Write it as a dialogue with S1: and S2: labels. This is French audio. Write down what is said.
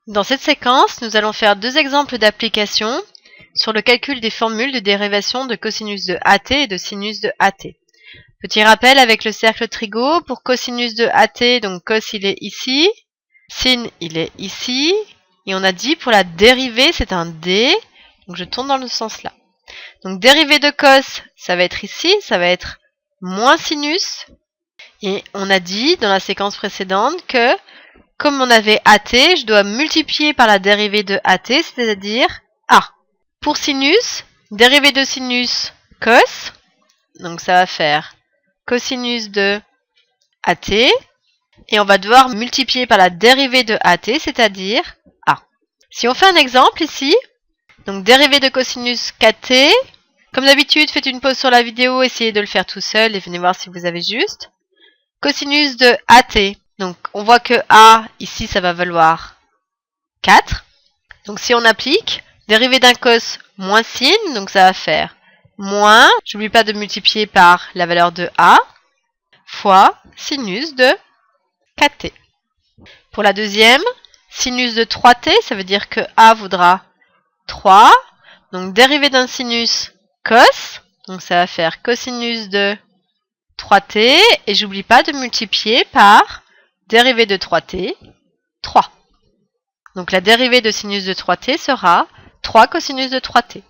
S1: Dans cette séquence, nous allons faire deux exemples d'application sur le calcul des formules de dérivation de cosinus de AT et de sinus de AT. Petit rappel avec le cercle trigo, pour cosinus de AT, donc cos il est ici, sin il est ici, et on a dit pour la dérivée c'est un D, donc je tourne dans le sens là. Donc dérivée de cos, ça va être ici, ça va être moins sinus, et on a dit dans la séquence précédente que comme on avait AT, je dois multiplier par la dérivée de AT, c'est-à-dire A. Pour sinus, dérivée de sinus, cos, donc ça va faire cosinus de AT, et on va devoir multiplier par la dérivée de AT, c'est-à-dire A. Si on fait un exemple ici, donc dérivée de cosinus KT, comme d'habitude, faites une pause sur la vidéo, essayez de le faire tout seul et venez voir si vous avez juste. Cosinus de AT, donc on voit que A, ici, ça va valoir 4. Donc si on applique, dérivée d'un cos moins sin, donc ça va faire moins, j'oublie pas de multiplier par la valeur de A, fois sinus de 4t. Pour la deuxième, sinus de 3t, ça veut dire que A vaudra 3. Donc dérivée d'un sinus cos, donc ça va faire cosinus de 3t, et j'oublie pas de multiplier par dérivée de 3t, 3. Donc la dérivée de sinus de 3t sera 3 cosinus de 3t.